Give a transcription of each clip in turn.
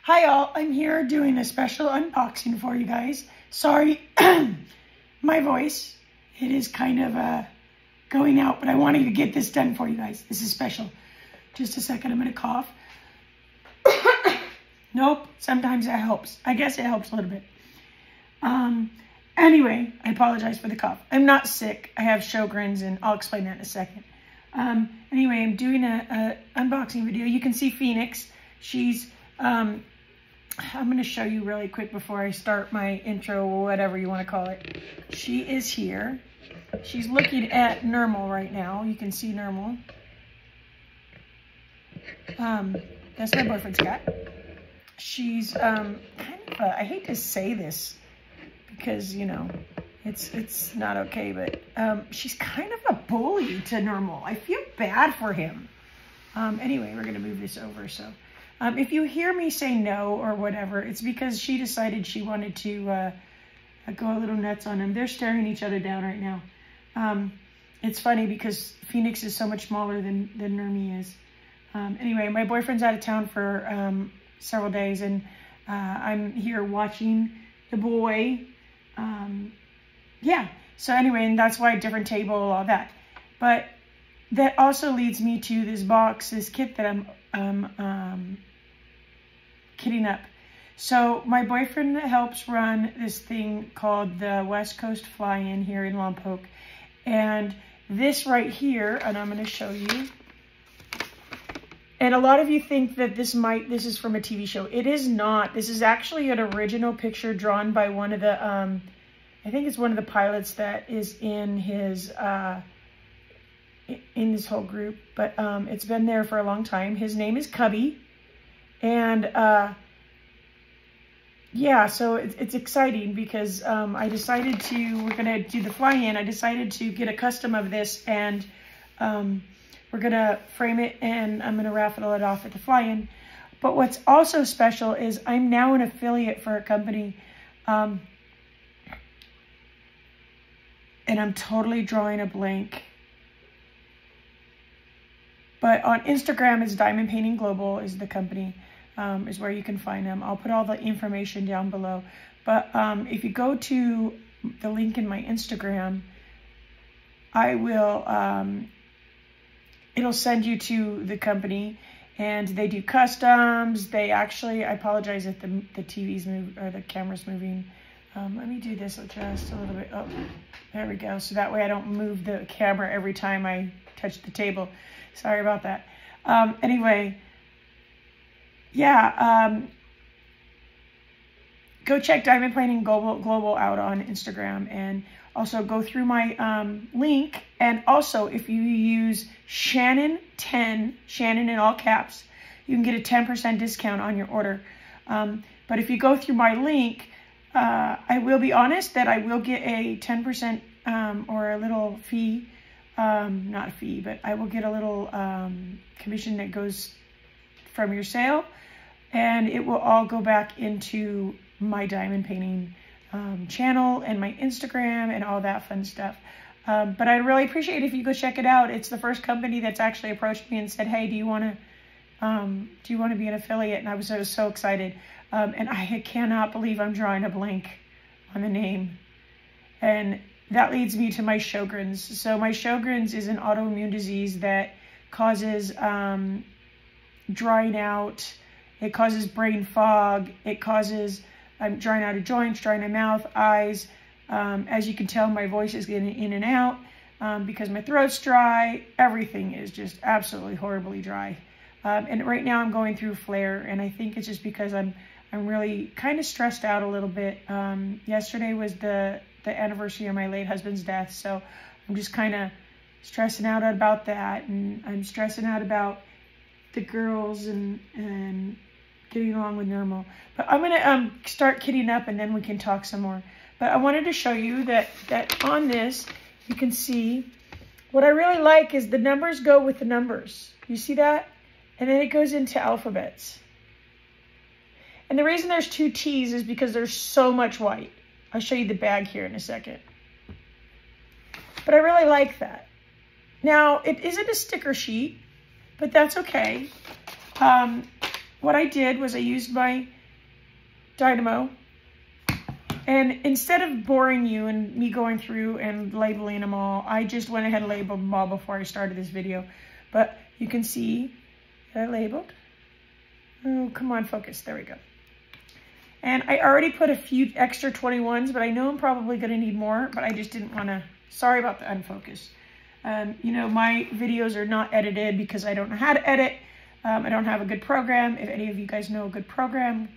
Hi all, I'm here doing a special unboxing for you guys. Sorry, my voice, it is kind of going out, but I wanted to get this done for you guys. This is special. Just a second, I'm gonna cough. Nope, sometimes it helps. I guess it helps a little bit. Anyway, I apologize for the cough. I'm not sick, I have Sjogren's and I'll explain that in a second. Anyway, I'm doing a unboxing video. You can see Phoenix. She's, I'm going to show you really quick before I start my intro or whatever you want to call it. She is here. She's looking at Normal right now. You can see Normal. That's my boyfriend's cat. She's kind of I hate to say this because, you know, it's not okay, but she's kind of a bully to Normal. I feel bad for him. Anyway, we're going to move this over, so... if you hear me say no or whatever, it's because she decided she wanted to go a little nuts on him. They're staring each other down right now. It's funny because Phoenix is so much smaller than Nermi is. Anyway, my boyfriend's out of town for several days, and I'm here watching the boy. Yeah, so anyway, and that's why different table, all that. But that also leads me to this box, this kit that I'm kitting up. So my boyfriend helps run this thing called the West Coast Fly-In here in Lompoc. And this right here, and I'm going to show you. And a lot of you think that this is from a TV show. It is not. This is actually an original picture drawn by one of the, I think it's one of the pilots that is in his, in this whole group, but it's been there for a long time. His name is Cubby, and yeah, so it's exciting because I decided we're gonna do the fly-in. I decided to get a custom of this, and we're gonna frame it, and I'm gonna raffle it off at the fly-in. But what's also special is I'm now an affiliate for a company, and I'm totally drawing a blank. But on Instagram, it's Diamond Painting Global is the company, is where you can find them. I'll put all the information down below. But if you go to the link in my Instagram, I will, it'll send you to the company, and they do customs. They actually, I apologize if the TV's move or the camera's moving. Let me do this just a little bit. Oh, there we go. So that way I don't move the camera every time I touch the table. Sorry about that. Anyway, yeah, go check Diamond Painting Global out on Instagram, and also go through my link. And also, if you use Shannon10, Shannon in all caps, you can get a 10% discount on your order. But if you go through my link, I will be honest that I will get a 10% or a little fee. Not a fee, but I will get a little commission that goes from your sale, and it will all go back into my diamond painting channel and my Instagram and all that fun stuff. But I'd really appreciate it if you go check it out. It's the first company that's actually approached me and said, hey, do you want to be an affiliate? And I was so excited. And I cannot believe I'm drawing a blank on the name. And that leads me to my Sjogren's. So my Sjogren's is an autoimmune disease that causes drying out. It causes brain fog. It causes drying out of joints, drying of mouth, eyes. As you can tell, my voice is getting in and out because my throat's dry. Everything is just absolutely horribly dry. And right now I'm going through a flare, and I think it's just because I'm really kind of stressed out a little bit. Yesterday was the anniversary of my late husband's death, so I'm just kind of stressing out about that, and I'm stressing out about the girls and getting along with Normal. But I'm gonna start kitting up, and then we can talk some more. But I wanted to show you that on this you can see what I really like is the numbers go with the numbers. You see that? And then it goes into alphabets. And the reason there's 2 T's is because there's so much white. I'll show you the bag here in a second. But I really like that. Now, it isn't a sticker sheet, but that's okay. What I did was I used my Dynamo. And instead of boring you and me going through and labeling them all, I just went ahead and labeled them all before I started this video. But you can see that I labeled. Oh, come on, focus. There we go. And I already put a few extra 21s, but I know I'm probably going to need more, but I just didn't want to. Sorry about the unfocus. You know, my videos are not edited because I don't know how to edit. I don't have a good program. If any of you guys know a good program,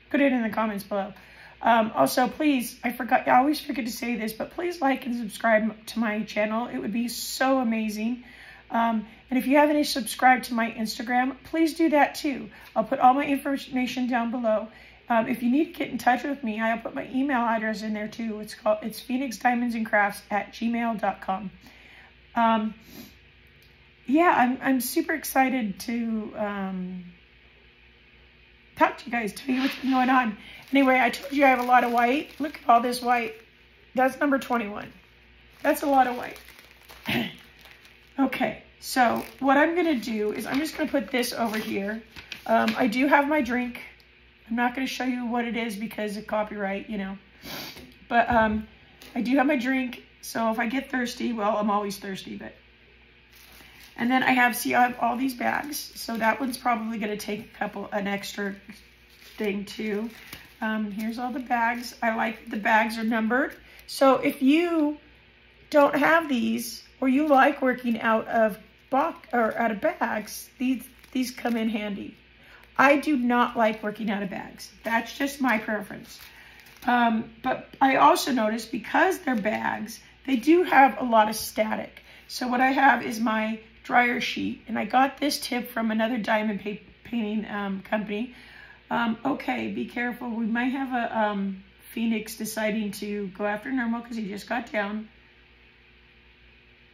put it in the comments below. Also, please, I always forget to say this, but please like and subscribe to my channel. It would be so amazing. And if you haven't subscribed to my Instagram, please do that too. I'll put all my information down below. If you need to get in touch with me, I'll put my email address in there too. It's phoenixdiamondsandcrafts@gmail.com. Yeah, I'm super excited to talk to you guys, tell you what's been going on. Anyway, I told you I have a lot of white. Look at all this white. That's number 21. That's a lot of white. Okay, so what I'm going to do is I'm just going to put this over here. I do have my drink. I'm not going to show you what it is because of copyright, you know. But I do have my drink, so if I get thirsty, well, I'm always thirsty. But and then I have all these bags. So that one's probably going to take an extra thing too. Here's all the bags. I like the bags are numbered. So if you don't have these, or you like working out of bags, these come in handy. I do not like working out of bags. That's just my preference. But I also noticed because they're bags, they do have a lot of static. So what I have is my dryer sheet, and I got this tip from another diamond painting company. Okay, be careful. We might have a Phoenix deciding to go after Normal because he just got down.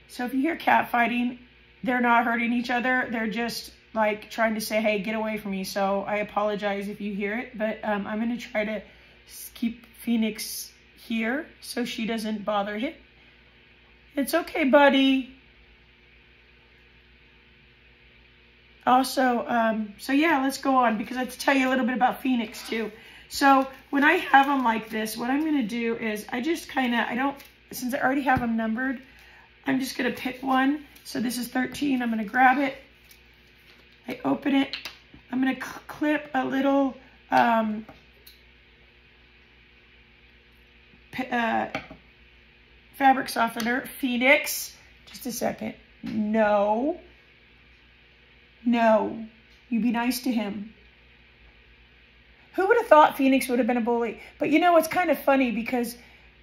So if you hear cat fighting, they're not hurting each other. They're just like trying to say, hey, get away from me. So I apologize if you hear it, but I'm going to try to keep Phoenix here so she doesn't bother him. It's okay, buddy. Also, so yeah, let's go on because I have to tell you a little bit about Phoenix too. So when I have them like this, what I'm going to do is I just since I already have them numbered, I'm just going to pick one. So this is 13. I'm going to grab it. I open it. I'm going to clip a little fabric softener. Phoenix. Just a second. No. No. You be nice to him. Who would have thought Phoenix would have been a bully? But you know, it's kind of funny because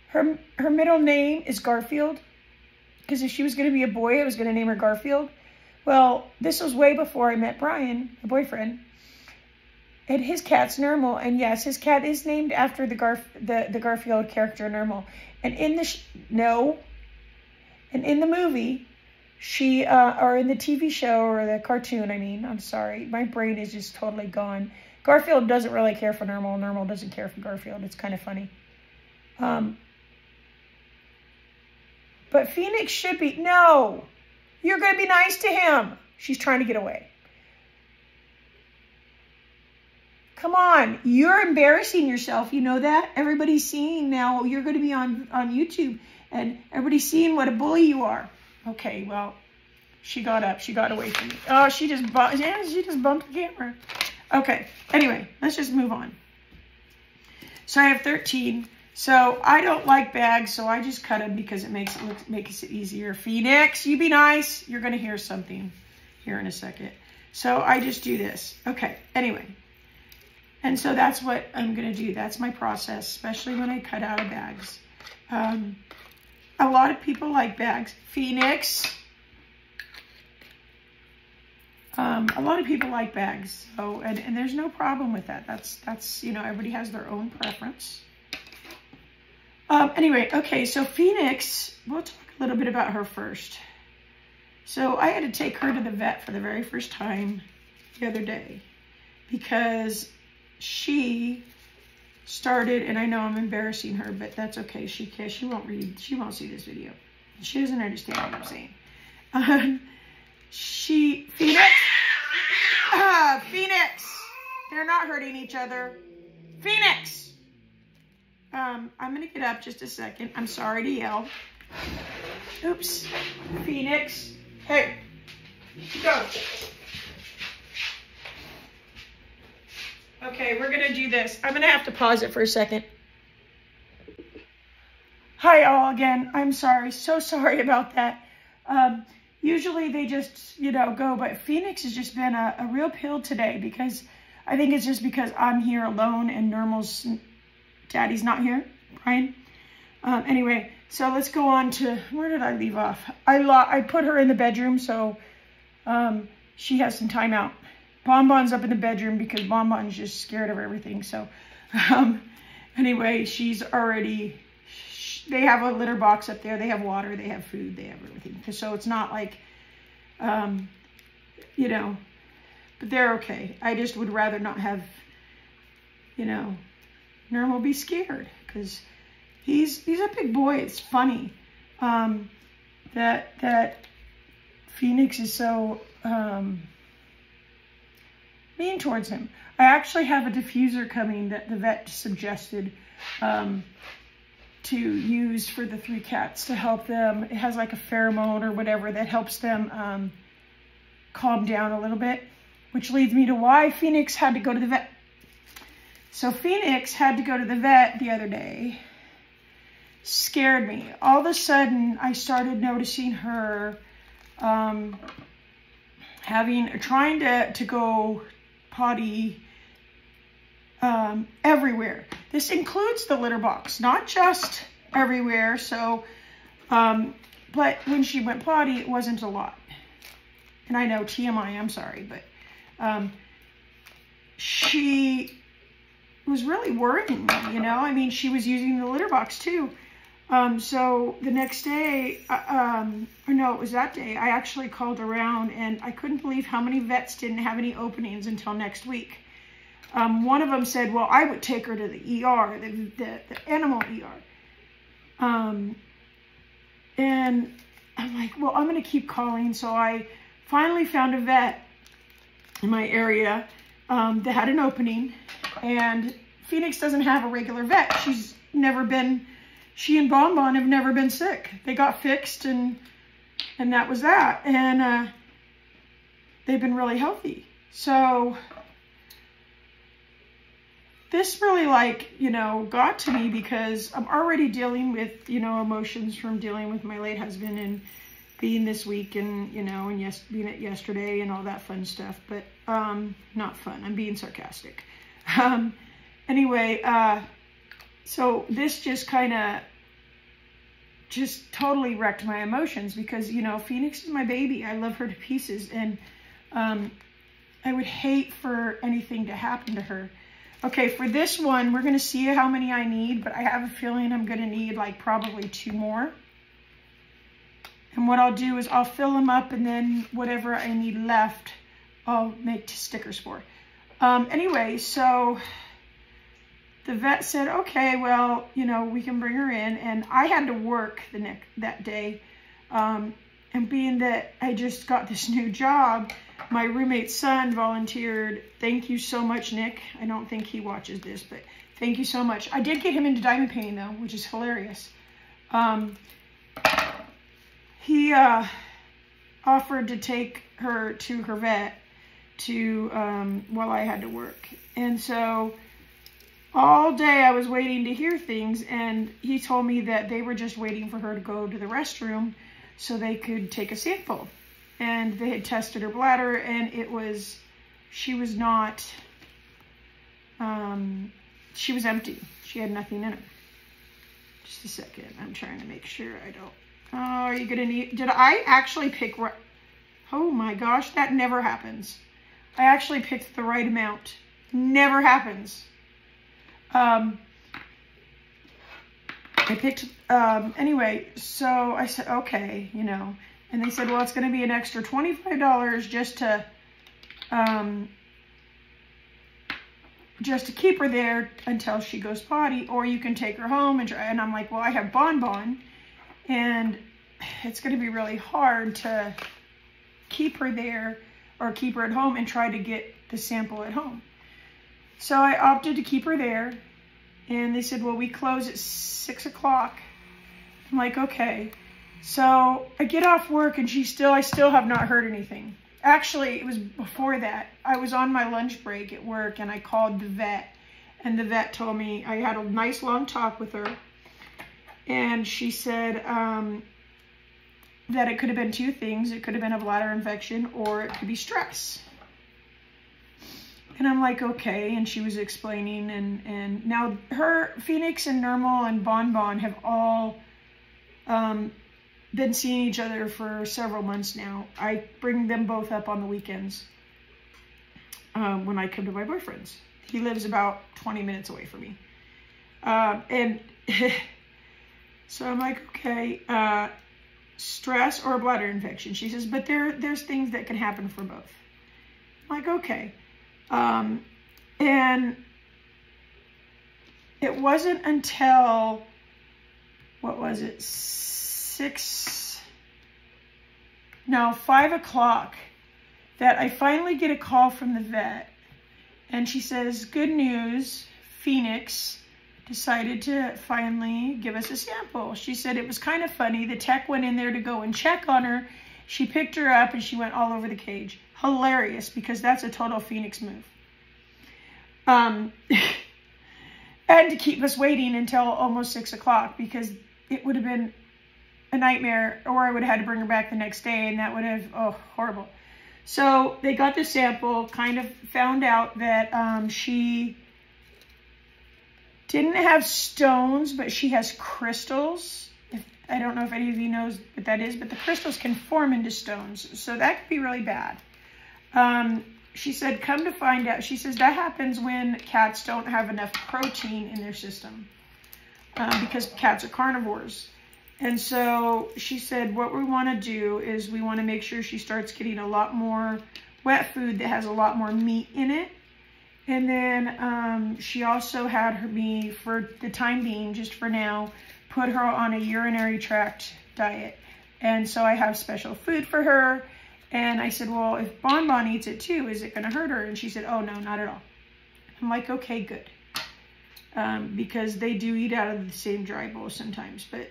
her middle name is Garfield. Because if she was going to be a boy, I was going to name her Garfield. Well, this was way before I met Brian, my boyfriend. And his cat's Normal. And yes, his cat is named after the Garfield character Normal. And in the and in the movie, or in the TV show or the cartoon, I mean, I'm sorry, my brain is just totally gone. Garfield doesn't really care for Normal. Normal doesn't care for Garfield. It's kind of funny. But Phoenix should be, no, you're going to be nice to him. She's trying to get away. Come on, you're embarrassing yourself. You know that? Everybody's seeing now. You're going to be on YouTube and everybody's seeing what a bully you are. Okay, well, she got up. She got away from me. Oh, she just bumped the camera. Okay, anyway, let's just move on. So I have 13. So I don't like bags, so I just cut them because it makes it easier. Phoenix, you be nice. You're going to hear something here in a second. So I just do this. Okay, anyway. And so that's what I'm going to do. That's my process, especially when I cut out of bags. A lot of people like bags. Phoenix. A lot of people like bags. So, and there's no problem with that. That's you know, everybody has their own preference. Anyway, okay, so Phoenix, we'll talk a little bit about her first. So I had to take her to the vet for the very first time the other day because she started, and I know I'm embarrassing her, but that's okay. She won't see this video. She doesn't understand what I'm saying. Phoenix, they're not hurting each other. Phoenix! I'm gonna get up just a second. I'm sorry to yell. Oops. Phoenix. Hey, go. Okay, we're gonna do this. I'm gonna have to pause it for a second. Hi all again. I'm sorry. So sorry about that. Usually they just, go, but Phoenix has just been a real pill today because I think it's just because I'm here alone and Normal's daddy's not here, Brian. Anyway, so let's go on to, where did I leave off? I put her in the bedroom, so she has some time out. Bonbon's up in the bedroom because Bonbon's just scared of everything. So anyway, she's already, they have a litter box up there. They have water, they have food, they have everything. So it's not like, but they're okay. I just would rather not have, Normal be scared because he's a big boy. It's funny that Phoenix is so mean towards him. I actually have a diffuser coming that the vet suggested to use for the 3 cats to help them. It has like a pheromone or whatever that helps them calm down a little bit, which leads me to why Phoenix had to go to the vet. So Phoenix had to go to the vet the other day. Scared me. All of a sudden, I started noticing her trying to go potty everywhere. This includes the litter box, not just everywhere. So, but when she went potty, it wasn't a lot. And I know TMI, I'm sorry, but she was really worrying me, I mean, she was using the litter box too. So the next day, or no, it was that day, I actually called around and I couldn't believe how many vets didn't have any openings until next week. One of them said, well, I would take her to the ER, the animal ER. And I'm like, well, I'm going to keep calling. So I finally found a vet in my area that had an opening. And Phoenix doesn't have a regular vet. She and Bonbon have never been sick. They got fixed and that was that. And they've been really healthy. So this really got to me because I'm already dealing with, emotions from dealing with my late husband and being this week and, and being at yesterday and all that fun stuff, but not fun. I'm being sarcastic. Anyway, so this just totally wrecked my emotions because, Phoenix is my baby. I love her to pieces. And I would hate for anything to happen to her. Okay, for this one, we're going to see how many I need, but I have a feeling I'm going to need probably 2 more. And what I'll do is I'll fill them up and then whatever I need left, I'll make stickers for. Anyway, so the vet said, okay, well, we can bring her in. And I had to work that day. And being that I just got this new job, my roommate's son volunteered. Thank you so much, Nick. I don't think he watches this, but thank you so much. I did get him into diamond painting though, which is hilarious. He offered to take her to her vet while I had to work. And so all day I was waiting to hear things, and he told me that they were just waiting for her to go to the restroom so they could take a sample. And they had tested her bladder, and she was empty. She had nothing in her. Just a second, I'm trying to make sure I don't. Oh, are you gonna need, did I actually pick, oh my gosh, that never happens. I actually picked the right amount. Never happens. I picked, anyway, so I said, okay, and they said, well, it's going to be an extra $25 just to keep her there until she goes potty, or you can take her home and I'm like, well, I have Bonbon, and it's going to be really hard to keep her there or keep her at home and try to get the sample at home. So I opted to keep her there. And they said, well, we close at 6 o'clock. I'm like, okay. So I get off work and I still have not heard anything. Actually, it was before that. I was on my lunch break at work and I called the vet. And the vet told me, I had a nice long talk with her. And she said that it could have been two things. It could have been a bladder infection or it could be stress. And I'm like, okay. And she was explaining. And now Phoenix and Normal and Bon Bon have all been seeing each other for several months now. I bring them both up on the weekends when I come to my boyfriend's. He lives about 20 minutes away from me. And so I'm like, okay, stress or a bladder infection. She says, but there's things that can happen for both. I'm like, okay. And it wasn't until, what was it, 5 o'clock that I finally get a call from the vet. And she says, good news, Phoenix decided to finally give us a sample. She said it was kind of funny. The tech went in there to go and check on her. She picked her up and she went all over the cage. Hilarious, because that's a total Phoenix move. And to keep us waiting until almost 6 o'clock, because it would have been a nightmare, or I would have had to bring her back the next day, and that would have, oh, horrible. So they got the sample, kind of found out that she didn't have stones, but she has crystals. I don't know if any of you knows what that is, but the crystals can form into stones. So that could be really bad. She said, come to find out, she says that happens when cats don't have enough protein in their system because cats are carnivores. And so she said, what we want to do is we want to make sure she starts getting a lot more wet food that has a lot more meat in it. And then she also had me, for the time being, just for now, put her on a urinary tract diet. And so I have special food for her. And I said, well, if Bon Bon eats it too, is it going to hurt her? And she said, oh, no, not at all. I'm like, okay, good. Because they do eat out of the same dry bowl sometimes. But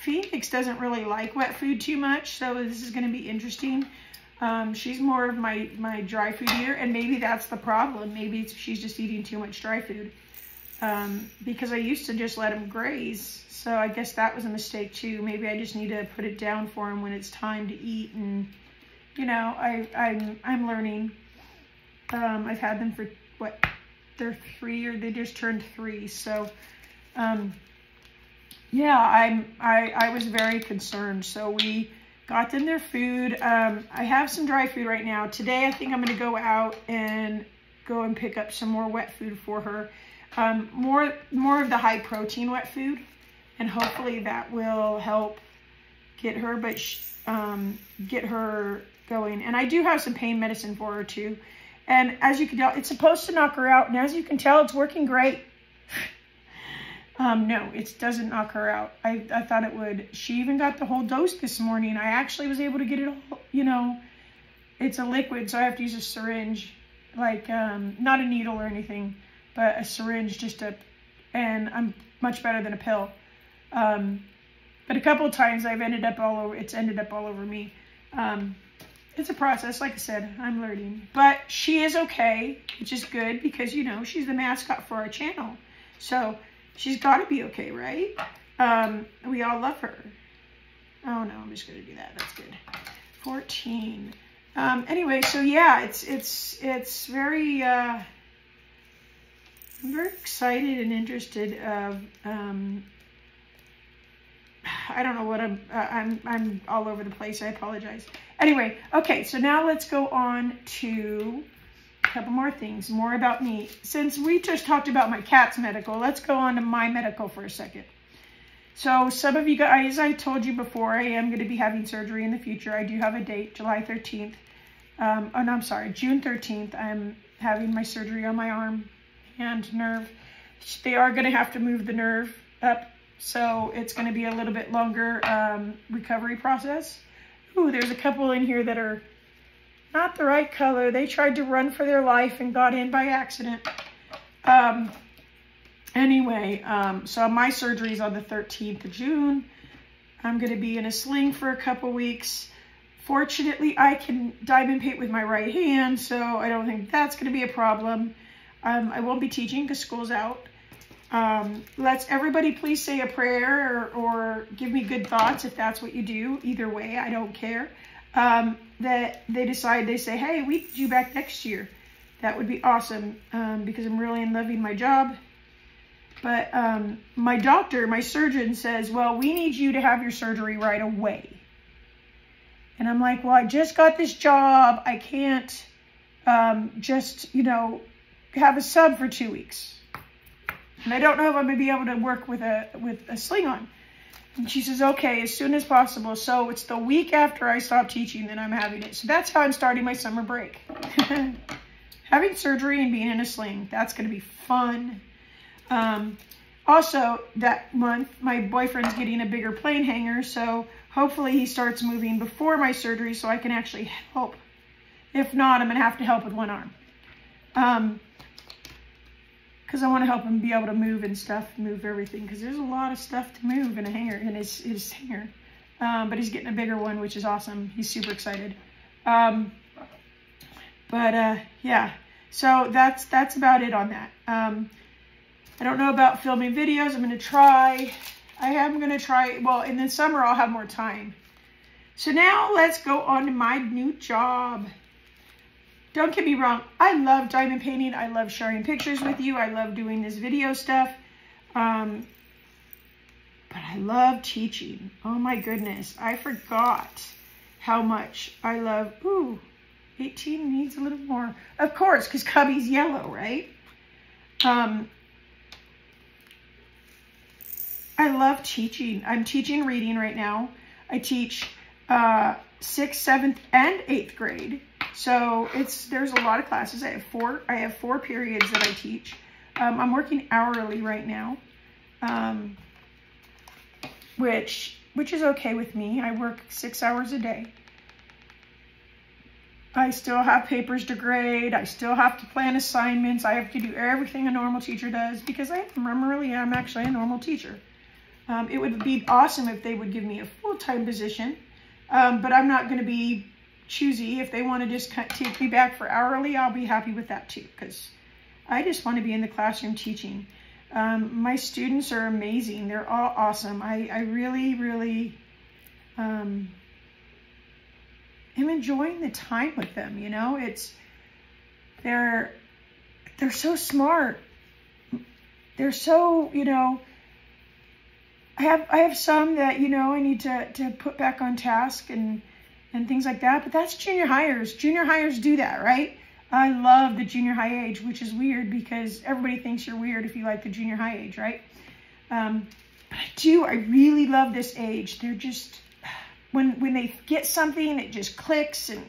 Phoenix doesn't really like wet food too much, so this is going to be interesting. She's more of my dry food eater, and maybe that's the problem. Maybe she's just eating too much dry food. Because I used to just let him graze, so I guess that was a mistake too. Maybe I just need to put it down for him when it's time to eat, and you know, I'm learning. I've had them for what, they're 3 or they just turned 3, so yeah, I was very concerned. So we got them their food. I have some dry food right now. Today I think I'm going to go out and pick up some more wet food for her. More of the high protein wet food, and hopefully that will help get her, get her going. And I do have some pain medicine for her too. And as you can tell, it's supposed to knock her out. And as you can tell, it's working great. No, it doesn't knock her out. I thought it would. She even got the whole dose this morning. I actually was able to get it all, you know, it's a liquid, so I have to use a syringe, like, not a needle or anything, but a syringe and I'm much better than a pill. But a couple of times it's ended up all over me. It's a process, like I said, I'm learning. But she is okay, which is good because, you know, she's the mascot for our channel. So she's got to be okay, right? We all love her. Oh, no, I'm just going to do that. That's good. 14. Anyway, so yeah, it's very, I'm very excited and interested of, I don't know what I'm all over the place. I apologize. Anyway, okay, so now let's go on to a couple more things, more about me. Since we just talked about my cat's medical, let's go on to my medical for a second. So some of you guys, as I told you before, I am going to be having surgery in the future. I do have a date, July 13th. Oh, no, I'm sorry, June 13th. I'm having my surgery on my arm and nerve. They are going to have to move the nerve up, so it's going to be a little bit longer recovery process. Ooh, there's a couple in here that are Not the right color. They tried to run for their life and got in by accident. Anyway, so my surgery is on the 13th of June. I'm going to be in a sling for a couple weeks. Fortunately, I can diamond paint with my right hand, so I don't think that's going to be a problem. I won't be teaching because school's out. Let's everybody please say a prayer or give me good thoughts if that's what you do. Either way, I don't care. That they say, hey, we need you back next year. That would be awesome because I'm really loving my job. But my doctor, my surgeon says, well, we need you to have your surgery right away. And I'm like, well, I just got this job. I can't just, you know, have a sub for 2 weeks. And I don't know if I'm going to be able to work with a sling on. And she says, okay, as soon as possible. So it's the week after I stop teaching that I'm having it. So that's how I'm starting my summer break. Having surgery and being in a sling. That's going to be fun. Also, that month, my boyfriend's getting a bigger plane hanger. So hopefully he starts moving before my surgery so I can actually help. If not, I'm going to have to help with one arm. Because I want to help him be able to move and stuff, move everything. Because there's a lot of stuff to move in a hanger, in his hanger. But he's getting a bigger one, which is awesome. He's super excited. Yeah. So that's about it on that. I don't know about filming videos. I'm going to try. I am going to try. Well, in the summer, I'll have more time. So now let's go on to my new job. Don't get me wrong, I love diamond painting. I love sharing pictures with you. I love doing this video stuff. But I love teaching. Oh my goodness, I forgot how much I love. Ooh, 18 needs a little more. Of course, because Cubby's yellow, right? I love teaching. I'm teaching reading right now. I teach 6th, 7th, and 8th grade. So there's a lot of classes. I have four periods that I teach. I'm working hourly right now, which is okay with me. I work 6 hours a day. I still have papers to grade. I still have to plan assignments. I have to do everything a normal teacher does because I'm actually a normal teacher. It would be awesome if they would give me a full-time position, but I'm not going to be choosy. If they want to just take me back for hourly, I'll be happy with that too, because I just want to be in the classroom teaching. My students are amazing. They're all awesome. I really, really am enjoying the time with them. You know, they're so smart. They're so, you know, I have some that, you know, I need to put back on task and things like that, but that's junior hires. Junior hires do that, right? I love the junior high age, which is weird because everybody thinks you're weird if you like the junior high age, right? But I really love this age. They're just, when they get something, it just clicks and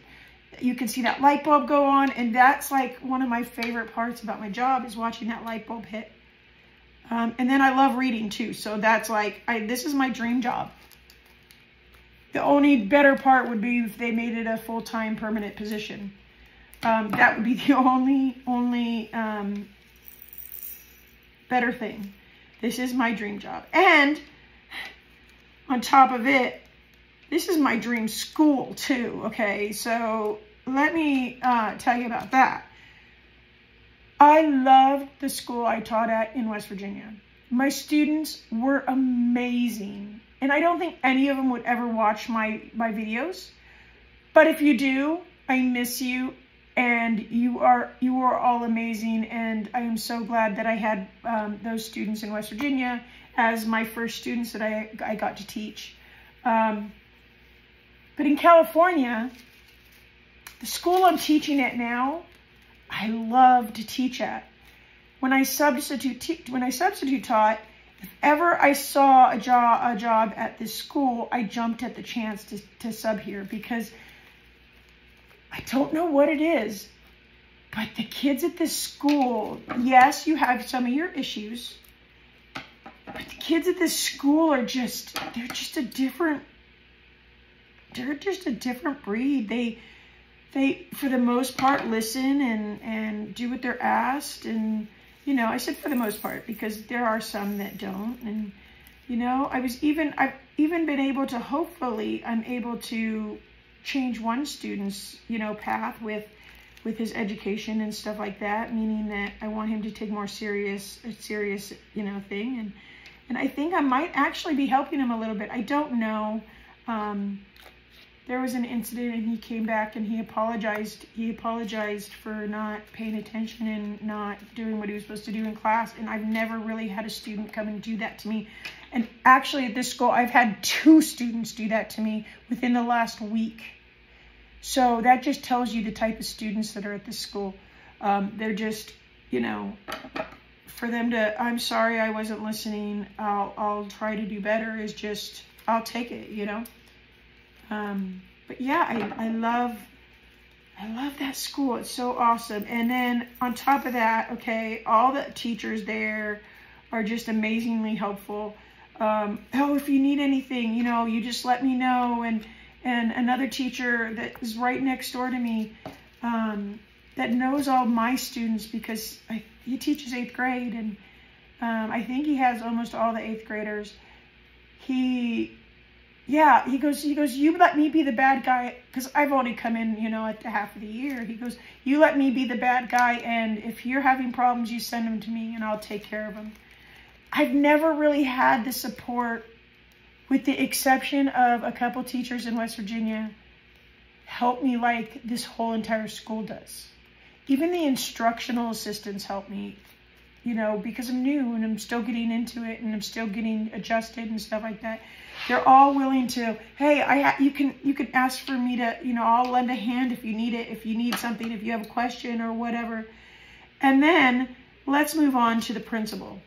you can see that light bulb go on, and that's like one of my favorite parts about my job is watching that light bulb hit. And then I love reading too, so that's like, this is my dream job. The only better part would be if they made it a full-time permanent position. That would be the only better thing. This is my dream job. And on top of it, this is my dream school too, okay? So let me tell you about that. I loved the school I taught at in West Virginia. My students were amazing. And I don't think any of them would ever watch my videos. But if you do, I miss you. And you are all amazing. And I am so glad that I had those students in West Virginia as my first students that I got to teach. But in California, the school I'm teaching at now, I love to teach at. When I substitute taught, if ever I saw a job at this school, I jumped at the chance to sub here because I don't know what it is, but the kids at this school, yes, you have some of your issues, but the kids at this school are they're just a different breed. they, for the most part, listen and do what they're asked. And, you know, I said for the most part, because there are some that don't. And, you know, I've even been able to, hopefully, I'm able to change one student's, you know, path with his education and stuff like that, meaning that I want him to take a serious, you know, thing. And I think I might actually be helping him a little bit. I don't know. There was an incident and he came back and he apologized. He apologized for not paying attention and not doing what he was supposed to do in class. And I've never really had a student come and do that to me. And actually at this school, I've had 2 students do that to me within the last week. So that just tells you the type of students that are at this school. They're just, you know, for them to, I'm sorry I wasn't listening, I'll try to do better, is just, I'll take it, you know. But yeah, I love that school. It's so awesome. And then on top of that, okay, all the teachers there are just amazingly helpful. Oh, if you need anything, you know, you just let me know. And another teacher that is right next door to me, that knows all my students, because he teaches 8th grade, and I think he has almost all the 8th graders. He goes, you let me be the bad guy, because I've only come in, you know, at the half of the year. He goes, you let me be the bad guy, and if you're having problems, you send them to me, and I'll take care of them. I've never really had the support, with the exception of a couple teachers in West Virginia, help me like this whole entire school does. Even the instructional assistants help me, you know, because I'm new and I'm still getting into it and I'm still getting adjusted and stuff like that. They're all willing to, hey, you can ask for me to, you know, I'll lend a hand if you need it, if you need something, if you have a question or whatever. And then let's move on to the principal.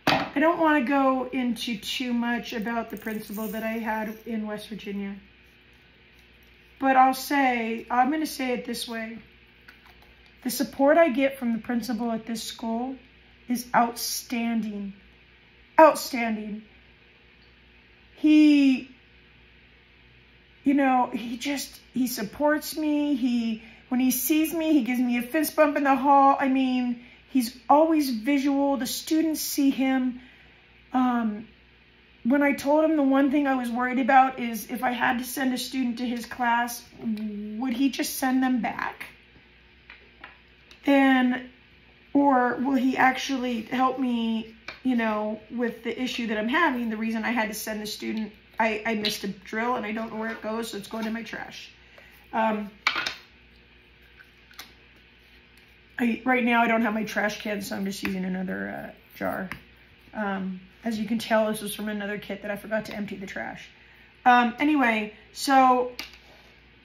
I don't want to go into too much about the principal that I had in West Virginia. But I'm going to say it this way. The support I get from the principal at this school is outstanding. Outstanding. He, you know, he supports me. When he sees me, he gives me a fist bump in the hall. I mean, he's always visual. The students see him. When I told him the one thing I was worried about is if I had to send a student to his class, would he just send them back? Or will he actually help me, you know, with the issue that I'm having? The reason I had to send the student, I missed a drill and I don't know where it goes, so it's going in my trash. Right now I don't have my trash can, so I'm just using another jar. As you can tell, this was from another kit that I forgot to empty the trash. Anyway, so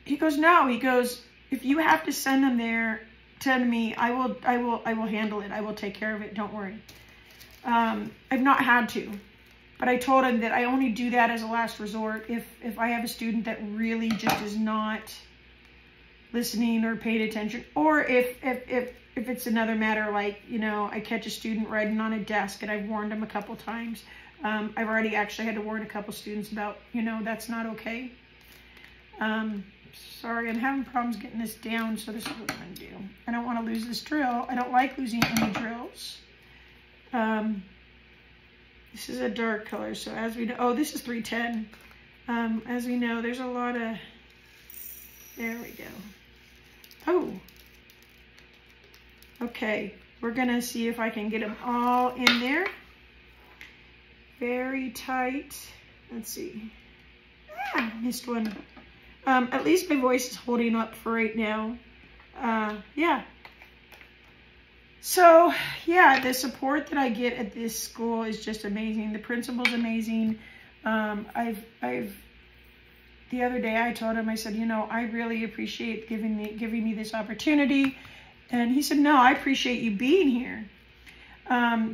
he goes, no, he goes, if you have to send them there, to me, I will handle it. I will take care of it. Don't worry. I've not had to, but I told him that I only do that as a last resort if I have a student that really just is not listening or paying attention, or if it's another matter, like, you know, I catch a student writing on a desk and I've warned them a couple times. I've already actually had to warn a couple students about, you know, that's not okay. Sorry, I'm having problems getting this down, so this is what I'm going to do. I don't want to lose this drill. I don't like losing any drills. This is a dark color, so as we know, oh, this is 310. As we know, there's a lot of, there we go. Oh, okay, we're going to see if I can get them all in there. Very tight. Let's see. Ah, missed one. At least my voice is holding up for right now. Yeah. So, yeah, the support that I get at this school is just amazing. The principal's amazing. The other day I told him, I said, you know, I really appreciate giving me this opportunity. And he said, no, I appreciate you being here.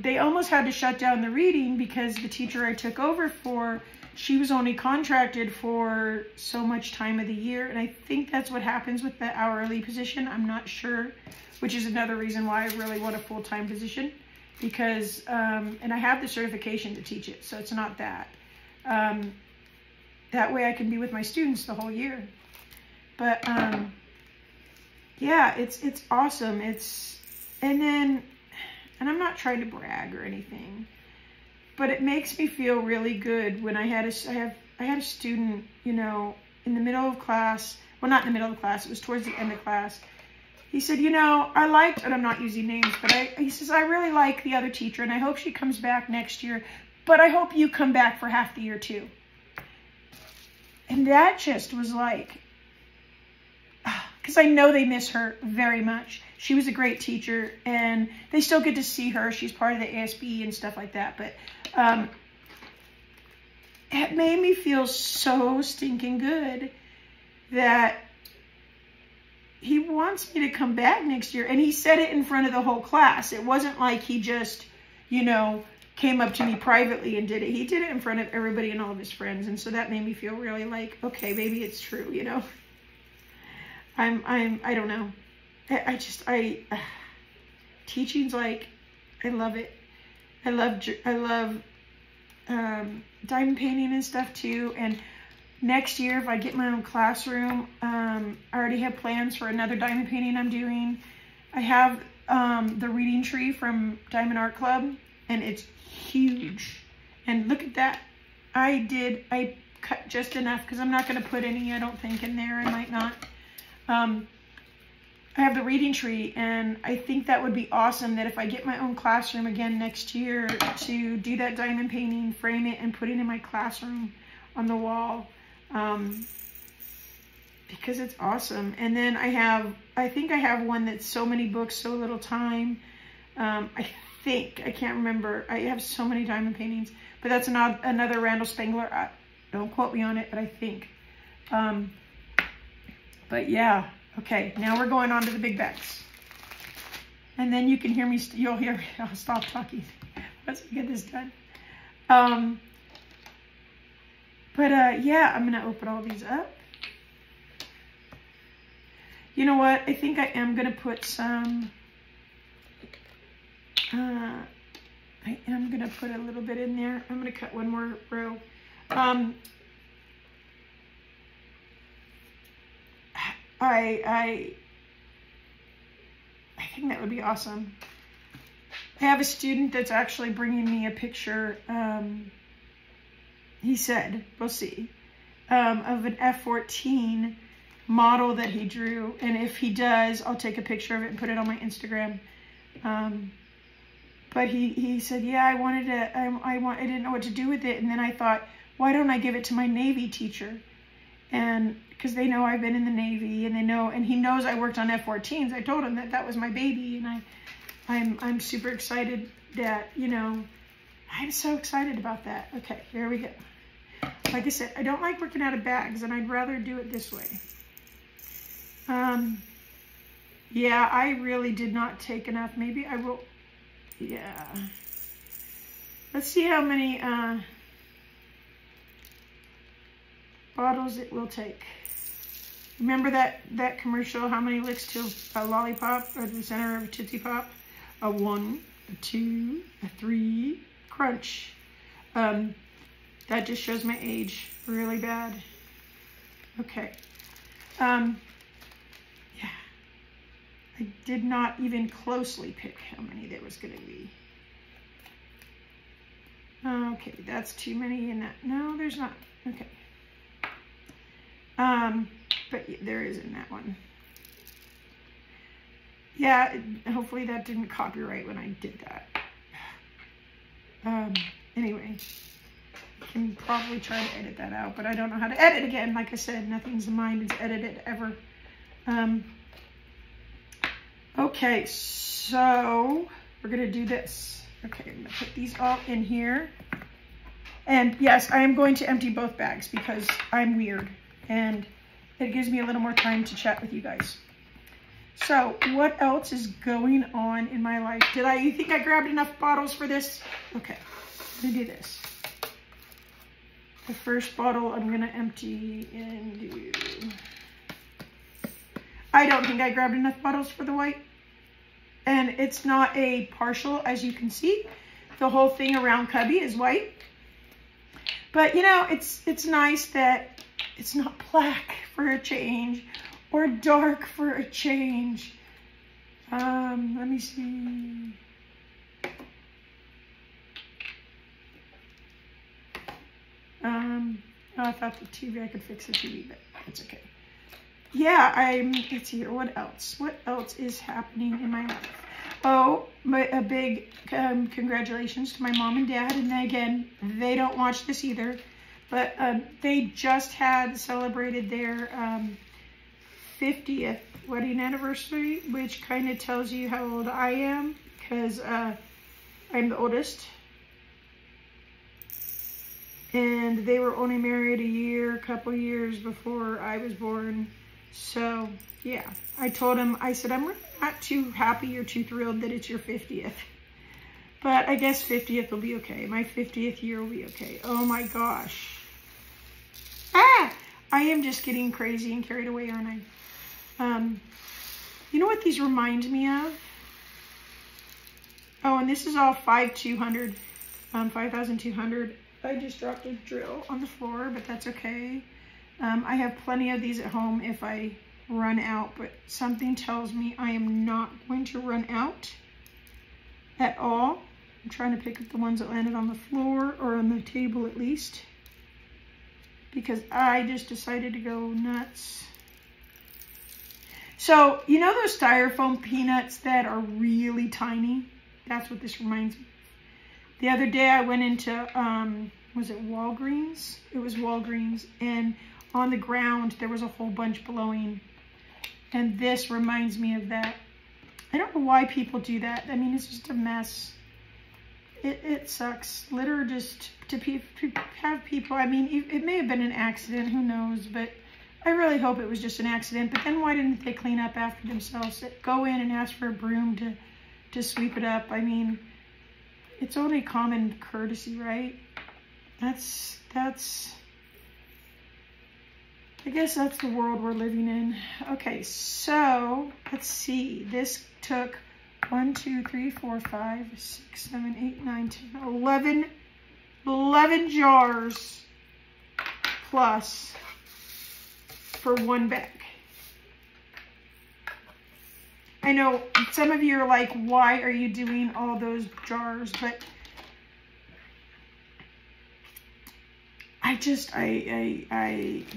They almost had to shut down the reading because the teacher I took over for, she was only contracted for so much time of the year. And I think that's what happens with the hourly position. I'm not sure, which is another reason why I really want a full-time position. Because, and I have the certification to teach it, so it's not that. That way I can be with my students the whole year. But yeah, it's awesome. And I'm not trying to brag or anything, but it makes me feel really good when I had a student, you know, in the middle of class. Well, not in the middle of class. It was towards the end of class. He said, you know, I liked, and I'm not using names, but he says, I really like the other teacher, and I hope she comes back next year, but I hope you come back for half the year too. And that just was like, because I know they miss her very much. She was a great teacher, and they still get to see her. She's part of the ASB and stuff like that, but it made me feel so stinking good that he wants me to come back next year. And he said it in front of the whole class. It wasn't like he just, you know, came up to me privately and did it. He did it in front of everybody and all of his friends. And so that made me feel really like, okay, maybe it's true, you know. I don't know. Teaching's like, I love it. I love diamond painting and stuff too. And next year, if I get my own classroom, I already have plans for another diamond painting I'm doing. I have the reading tree from Diamond Art Club, and it's huge. And look at that. I cut just enough because I'm not going to put any, I don't think, in there. I might not. I have the reading tree, and I think that would be awesome that if I get my own classroom again next year to do that diamond painting, frame it, and put it in my classroom on the wall. Because it's awesome. And then I think I have one that's so many books, so little time. I can't remember. I have so many diamond paintings, but that's another Randall Spangler. Don't quote me on it, but I think. But yeah, okay, now we're going on to the big bags. And then you can hear me, you'll hear me, I'll stop talking once we get this done. Yeah, I'm gonna open all these up. You know what, I think I am gonna put some, I am gonna put a little bit in there. I'm gonna cut one more row. I think that would be awesome. I have a student that's actually bringing me a picture, he said, we'll see, of an F-14 model that he drew. And if he does, I'll take a picture of it and put it on my Instagram. But he said, yeah, I didn't know what to do with it. And then I thought, why don't I give it to my Navy teacher? And because they know I've been in the Navy, and they know, and he knows I worked on F-14s. I told him that was my baby, and I'm super excited that, you know, I'm so excited about that. Okay, here we go. Like I said, I don't like working out of bags, and I'd rather do it this way. Yeah, I really did not take enough. Maybe I will, yeah. Let's see how many bottles it will take. Remember that commercial, how many licks to a lollipop or the center of a Tootsie Pop? A 1, a 2, a 3, crunch. That just shows my age really bad. Okay. Yeah. I did not even closely pick how many there was going to be. Okay, that's too many in that. No, there's not. Okay. But there is in that one. Yeah, hopefully that didn't copyright when I did that. Anyway, I can probably try to edit that out, but I don't know how to edit again. Like I said, nothing's in mind is edited ever. Okay, so we're gonna do this. Okay, I'm gonna put these all in here. And yes, I am going to empty both bags because I'm weird, and it gives me a little more time to chat with you guys. So what else is going on in my life? You think I grabbed enough bottles for this? Okay, let me do this. The first bottle I'm gonna empty into. I don't think I grabbed enough bottles for the white. And it's not a partial, as you can see. The whole thing around Cubby is white. But you know, it's nice that it's not black for a change, or dark for a change. Let me see. I thought the TV, I could fix the TV, but it's okay. Yeah, let's see here. What else? What else is happening in my life? Oh, a big congratulations to my mom and dad. And again, they don't watch this either, but they just celebrated their 50th wedding anniversary, which kind of tells you how old I am, because I'm the oldest. And they were only married a couple years before I was born. So, yeah, I told him, I said, I'm really not too happy or too thrilled that it's your 50th. But I guess 50th will be okay. My 50th year will be okay. Oh my gosh. I am just getting crazy and carried away, aren't I? You know what these remind me of? Oh, and this is all 5,200. I just dropped a drill on the floor, but that's okay. I have plenty of these at home if I run out, but something tells me I am not going to run out at all. I'm trying to pick up the ones that landed on the floor, or on the table at least, because I just decided to go nuts. So, you know those styrofoam peanuts that are really tiny? That's what this reminds me. The other day I went into, was it Walgreens? It was Walgreens, and on the ground there was a whole bunch blowing, and this reminds me of that. I don't know why people do that. I mean, it's just a mess. It sucks. Litter just to have people, I mean, it may have been an accident, who knows, but I really hope it was just an accident. But then why didn't they clean up after themselves? Go in and ask for a broom to sweep it up. I mean, it's only common courtesy, right? I guess that's the world we're living in. Okay, so let's see. This took 1, 2, 3, 4, 5, 6, 7, 8, 9, 10, 11 jars plus for one bag. I know some of you are like, why are you doing all those jars? But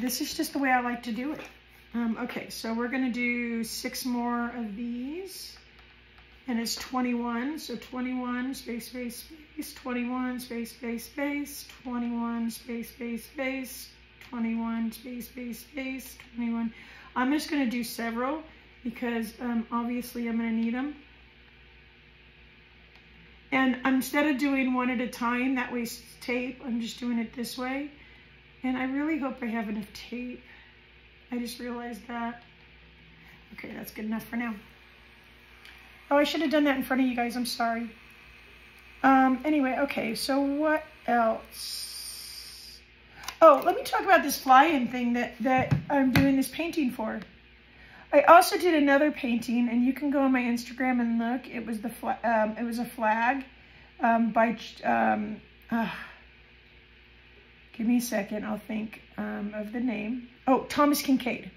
this is just the way I like to do it. Okay, so we're gonna do 6 more of these, and it's 21. So 21 space, space, space, 21 space, space, space, 21 space, space, space, 21 space, space, space, 21. I'm just gonna do several because obviously I'm gonna need them. And instead of doing one at a time, that wastes tape, I'm just doing it this way. And I really hope I have enough tape. I just realized that. Okay, that's good enough for now. Oh, I should have done that in front of you guys, I'm sorry. Anyway, okay, so what else? Oh, let me talk about this fly-in thing that I'm doing this painting for. I also did another painting, and you can go on my Instagram and look. It was it was a flag by give me a second, I'll think of the name. Oh, Thomas Kincaid.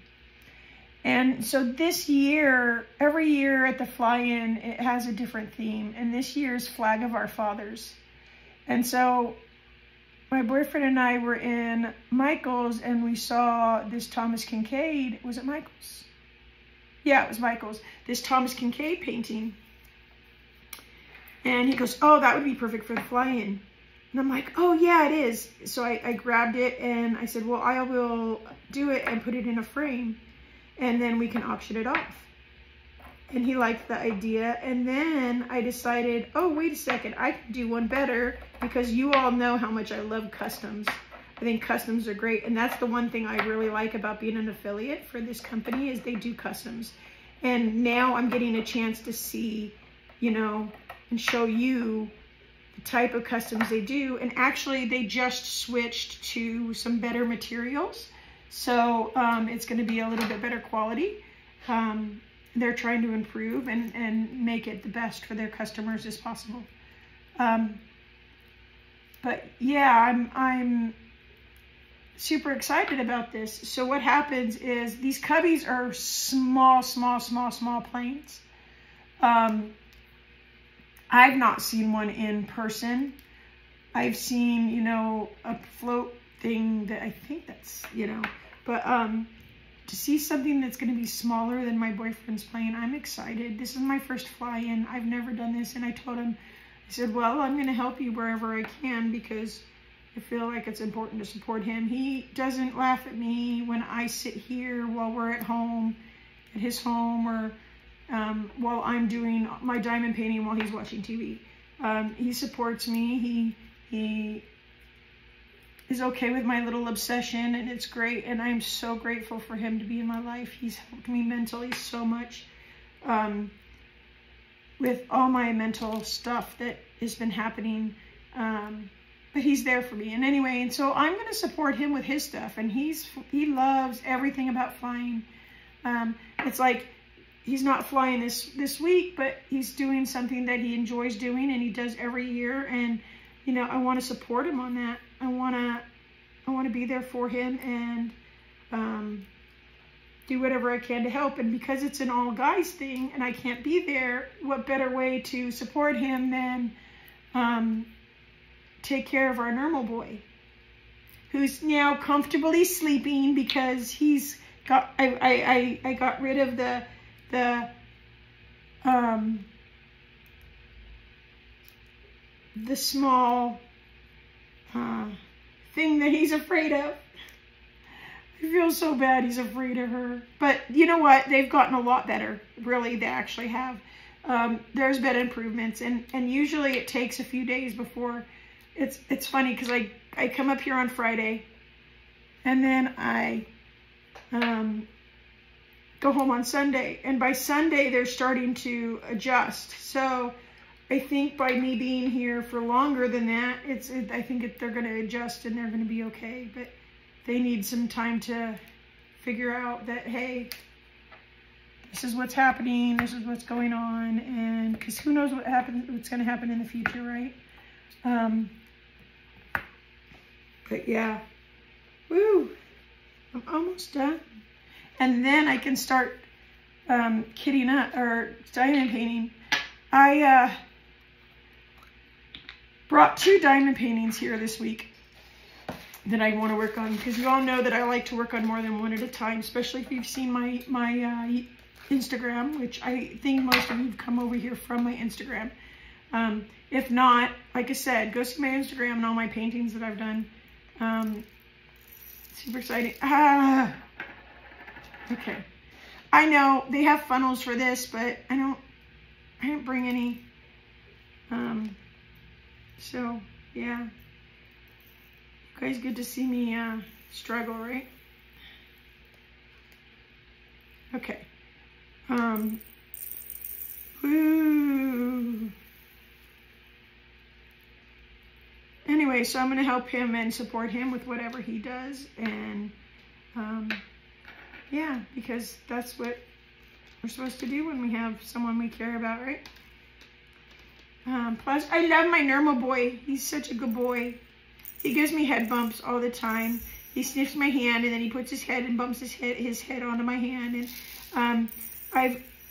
And so this year, every year at the fly-in, it has a different theme. And this year's Flag of Our Fathers. And so my boyfriend and I were in Michael's, and we saw this Thomas Kincaid. Was it Michael's? Yeah, it was Michael's. This Thomas Kincaid painting. And he goes, oh, that would be perfect for the fly-in. And I'm like, oh, yeah, it is. So I grabbed it, and I said, well, I will do it and put it in a frame, and then we can auction it off. And he liked the idea. And then I decided, oh, wait a second, I can do one better, because you all know how much I love customs. I think customs are great. And that's the one thing I really like about being an affiliate for this company, is they do customs. And now I'm getting a chance to see, you know, and show you the type of customs they do. And actually they just switched to some better materials. So it's going to be a little bit better quality. They're trying to improve and make it the best for their customers as possible. But yeah, I'm super excited about this. So what happens is these cubbies are small planes. I've not seen one in person. I've seen, you know, a float thing that I think that's, you know, but to see something that's going to be smaller than my boyfriend's plane, I'm excited. This is my first fly-in. I've never done this, and I told him, I said, well, I'm going to help you wherever I can because I feel like it's important to support him. He doesn't laugh at me when I sit here while we're at home, at his home, or while I'm doing my diamond painting while he's watching TV. He supports me. He is okay with my little obsession, and it's great, and I'm so grateful for him to be in my life. He's helped me mentally so much with all my mental stuff that has been happening, but he's there for me. And anyway, and so I'm going to support him with his stuff, and he loves everything about flying. It's like he's not flying this week, but he's doing something that he enjoys doing, and he does every year, and you know, I want to support him on that. I want to be there for him and do whatever I can to help. And because it's an all guys thing and I can't be there, what better way to support him than take care of our normal boy, who's now comfortably sleeping because he's got, I got rid of the small thing that he's afraid of. I feel so bad he's afraid of her. But you know what? They've gotten a lot better. Really, they actually have. There's been improvements. And usually it takes a few days before. It's funny because I come up here on Friday. And then I go home on Sunday. And by Sunday, they're starting to adjust. So I think by me being here for longer than that, I think they're going to adjust and they're going to be okay. But they need some time to figure out that, hey, this is what's happening, this is what's going on, and because who knows what's going to happen in the future, right? But yeah, woo, I'm almost done. And then I can start kitting up or diamond painting. I brought 2 diamond paintings here this week that I want to work on, because you all know that I like to work on more than one at a time, especially if you've seen my Instagram, which I think most of you have come over here from my Instagram. If not, like I said, go see my Instagram and all my paintings that I've done. Super exciting. Okay. I know they have funnels for this, but I didn't bring any. So yeah. You guys get to see me struggle, right? Okay. Woo. Anyway, so I'm going to help him and support him with whatever he does. And yeah, because that's what we're supposed to do when we have someone we care about, right? Plus, I love my normal boy. He's such a good boy. He gives me head bumps all the time. He sniffs my hand, and then he puts his head and bumps his head onto my hand. And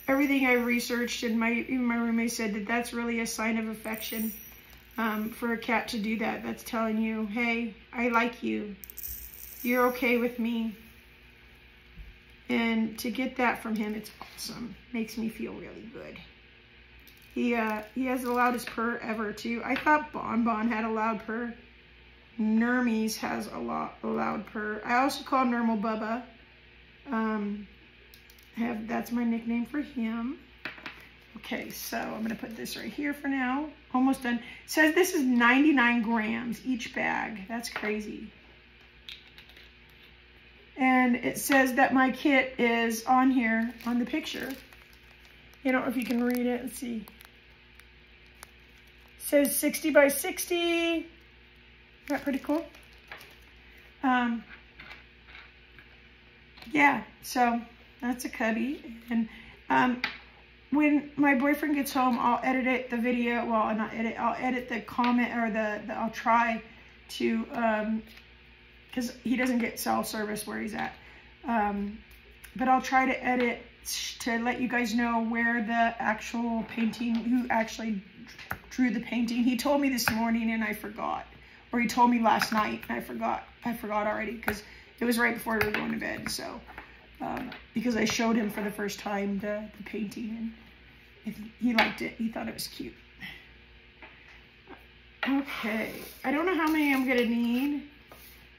everything I researched, and even my roommate said that that's really a sign of affection. For a cat to do that, that's telling you, hey, I like you. You're okay with me. And to get that from him, it's awesome. Makes me feel really good. He has the loudest purr ever too. I thought Bon had a loud purr. Nermies has a loud purr. I also call Normal Bubba. That's my nickname for him. Okay, so I'm gonna put this right here for now. Almost done. It says this is 99 grams each bag. That's crazy. And it says that my kit is on here on the picture. I don't know if you can read it. Let's see. It says 60 by 60. Isn't that pretty cool? Yeah, so that's a cubby. And when my boyfriend gets home, I'll edit the video. Well, not edit. I'll edit the comment, or I'll try to because he doesn't get cell service where he's at. But I'll try to edit to let you guys know where the actual painting, who actually drew the painting. He told me this morning and I forgot. Or he told me last night and I forgot. I forgot already because it was right before we were going to bed. So, because I showed him for the first time the painting and he liked it. He thought it was cute. Okay, I don't know how many I'm gonna need.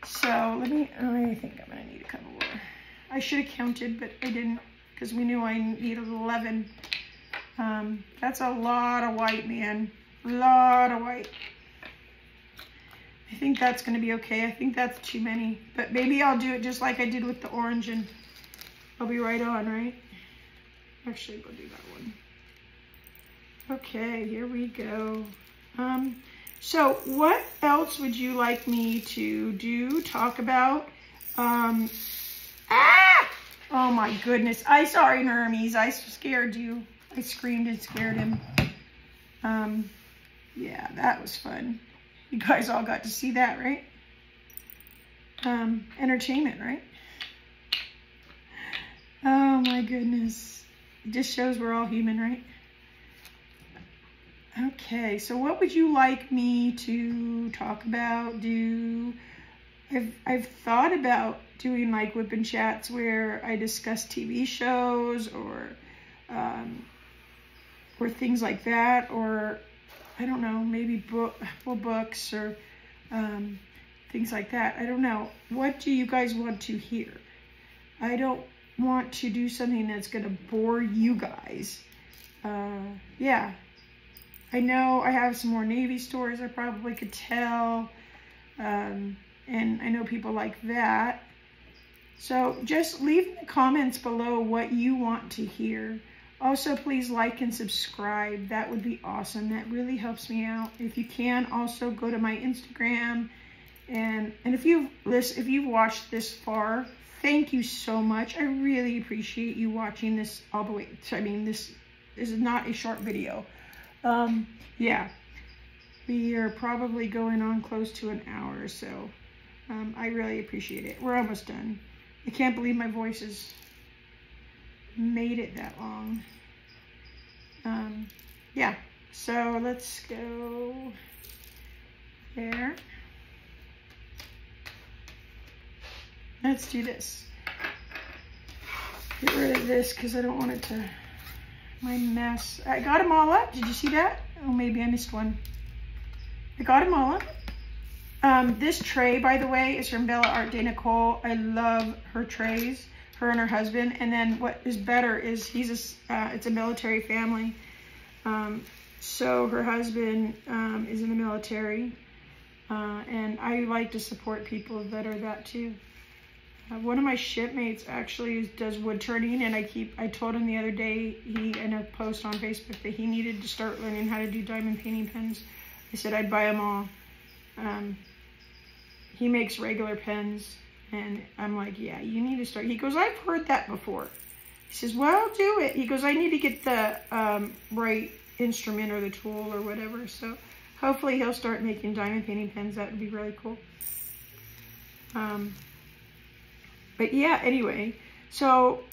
So I think I'm gonna need a couple more. I should have counted, but I didn't because we knew I needed 11. That's a lot of white, man. A lot of white. I think that's going to be okay. I think that's too many. But maybe I'll do it just like I did with the orange and I'll be right on, right? Actually, go do that one. Okay, here we go. So what else would you like me to do, talk about? Oh my goodness. Sorry, Hermes. I scared you. I screamed and scared him. Yeah, that was fun. You guys all got to see that, right? Entertainment, right? Oh my goodness. It just shows we're all human, right? Okay, so what would you like me to talk about, do? I've thought about doing like whipping chats where I discuss TV shows or things like that, or I don't know, maybe books or things like that. I don't know. What do you guys want to hear? I don't want to do something that's going to bore you guys. Yeah. I know I have some more Navy stories I probably could tell. And I know people like that. So just leave in the comments below what you want to hear. Also, please like and subscribe. That would be awesome. That really helps me out. If you can, also go to my Instagram. And if you've watched this far, thank you so much. I really appreciate you watching this all the way. I mean, this is not a short video. Yeah, we are probably going on close to an hour or so. I really appreciate it. We're almost done. I can't believe my voice has made it that long. Yeah, so let's go there. Let's do this. Get rid of this because I don't want it to, my mess. I got them all up. Did you see that? Oh, maybe I missed one. I got them all up. This tray, by the way, is from Bella Art de Nicole. I love her trays, her and her husband. And then what is better is it's a military family. So her husband is in the military. And I like to support people that are that too. One of my shipmates actually does wood turning, and I told him the other day, in a post on Facebook, that he needed to start learning how to do diamond painting pens. I said I'd buy them all. He makes regular pens, and I'm like, yeah, you need to start. He goes, I've heard that before. He says, well, do it. He goes, I need to get the right instrument or the tool or whatever. So hopefully he'll start making diamond painting pens. That would be really cool. But yeah, anyway, so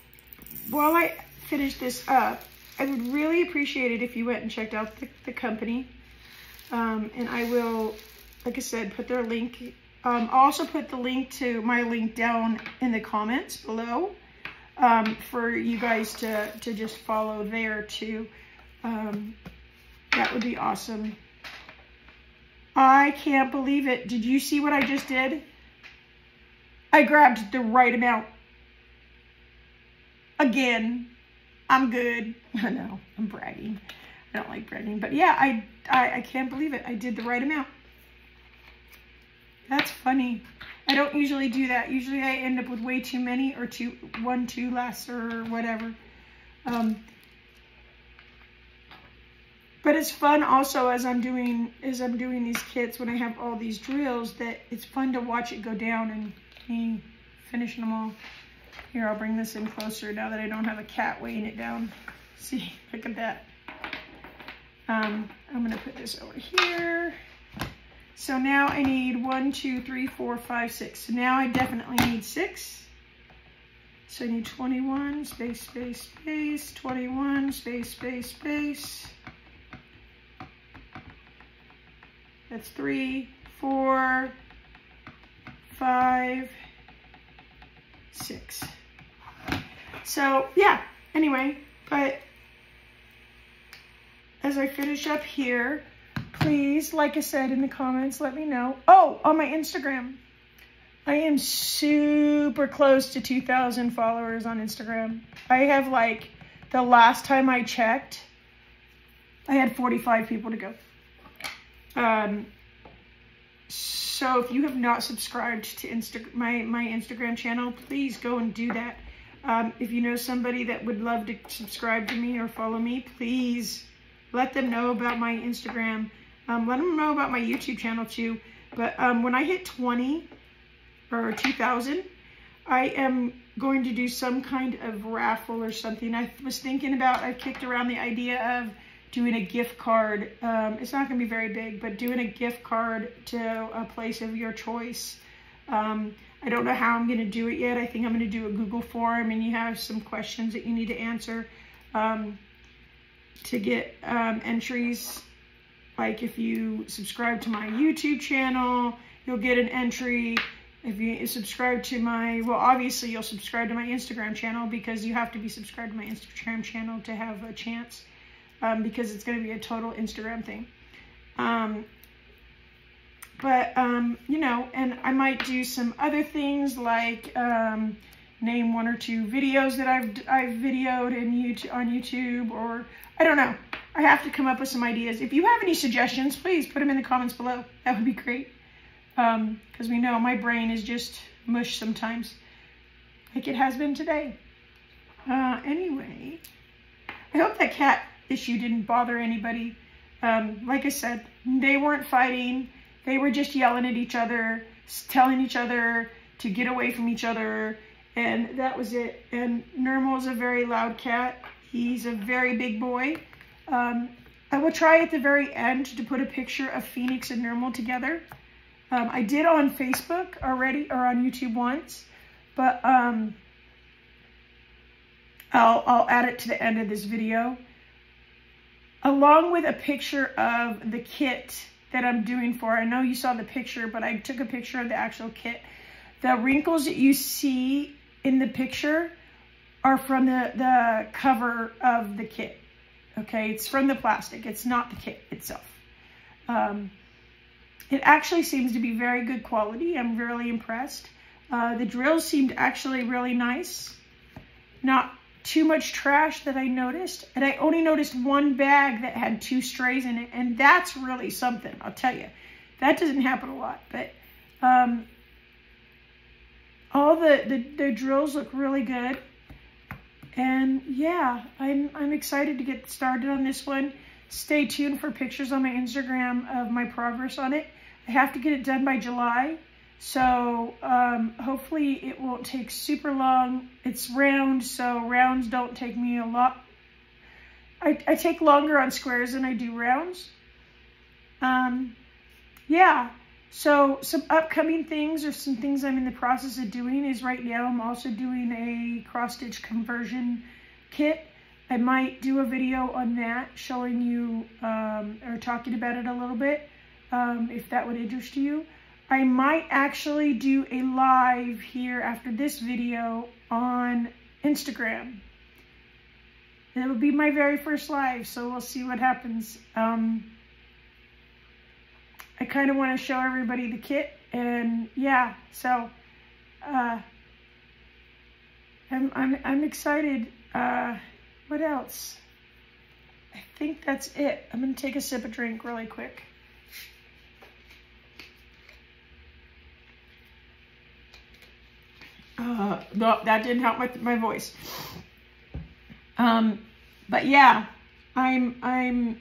while I finish this up, I would really appreciate it if you went and checked out the company. And I will, like I said, put their link. I'll also put the link to my link down in the comments below for you guys to just follow there too. That would be awesome. I can't believe it. Did you see what I just did? I grabbed the right amount. Again, I'm good. I know, I'm bragging. I don't like bragging, but yeah, I can't believe it. I did the right amount. That's funny. I don't usually do that. Usually I end up with way too many, or one too less, or whatever. But it's fun also as I'm doing these kits, when I have all these drills, that it's fun to watch it go down and me finishing them all. Here, I'll bring this in closer now that I don't have a cat weighing it down. See, look at that. I'm gonna put this over here. So now I need 1, 2, 3, 4, 5, 6. So now I definitely need 6. So I need 21, space, space, space, 21, space, space, space. That's 3, 4, 5, 6. So yeah, anyway, but as I finish up here, please, like I said in the comments, let me know. Oh, on my Instagram, I am super close to 2,000 followers on Instagram. I have, like, the last time I checked, I had 45 people to go. So if you have not subscribed to my Instagram channel, please go and do that. If you know somebody that would love to subscribe to me or follow me, please let them know about my Instagram. Let them know about my YouTube channel too. But when I hit 20 or 2,000, I am going to do some kind of raffle or something. I was thinking about, I kicked around the idea of doing a gift card. It's not going to be very big, but doing a gift card to a place of your choice. I don't know how I'm going to do it yet. I think I'm going to do a Google form, and you have some questions that you need to answer to get entries. Like if you subscribe to my YouTube channel, you'll get an entry. If you subscribe to my, well, obviously you'll subscribe to my Instagram channel, because you have to be subscribed to my Instagram channel to have a chance, because it's going to be a total Instagram thing. You know, and I might do some other things like name 1 or 2 videos that I've videoed on YouTube, or I don't know. I have to come up with some ideas. If you have any suggestions, please put them in the comments below. That would be great. Because we know my brain is just mush sometimes, like it has been today. Anyway, I hope that cat issue didn't bother anybody. Like I said, they weren't fighting. They were just yelling at each other, telling each other to get away from each other, and that was it. And Nermal's a very loud cat. He's a very big boy. I will try at the very end to put a picture of Phoenix and Nermal together. I did on Facebook already, or on YouTube once, but I'll add it to the end of this video, along with a picture of the kit that I'm doing for. I know you saw the picture, but I took a picture of the actual kit. The wrinkles that you see in the picture are from the cover of the kit. Okay, it's from the plastic. It's not the kit itself. It actually seems to be very good quality. I'm really impressed. The drills seemed actually really nice. Not too much trash that I noticed. And I only noticed one bag that had 2 strays in it. And that's really something, I'll tell you. That doesn't happen a lot. But all the drills look really good. And yeah, I'm excited to get started on this one. Stay tuned for pictures on my Instagram of my progress on it. I have to get it done by July, so hopefully it won't take super long. It's round, so rounds don't take me a lot. I take longer on squares than I do rounds. Yeah, so some upcoming things, or some things I'm in the process of doing, is right now I'm also doing a cross-stitch conversion kit. I might do a video on that, showing you, or talking about it a little bit, if that would interest you. I might actually do a live here after this video on Instagram. It will be my very first live, so we'll see what happens. I kind of want to show everybody the kit, and yeah, so I'm excited. What else? I think that's it. I'm going to take a sip of drink really quick. No, that didn't help my voice. But yeah, I'm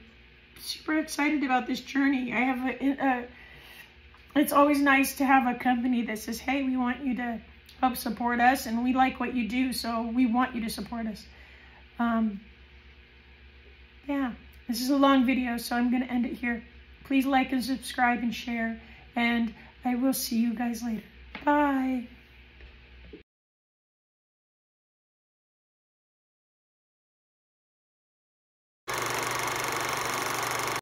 super excited about this journey. I have it's always nice to have a company that says, hey, we want you to help support us, and we like what you do, so we want you to support us. Yeah, this is a long video, so I'm going to end it here. Please like and subscribe and share. And I will see you guys later. Bye.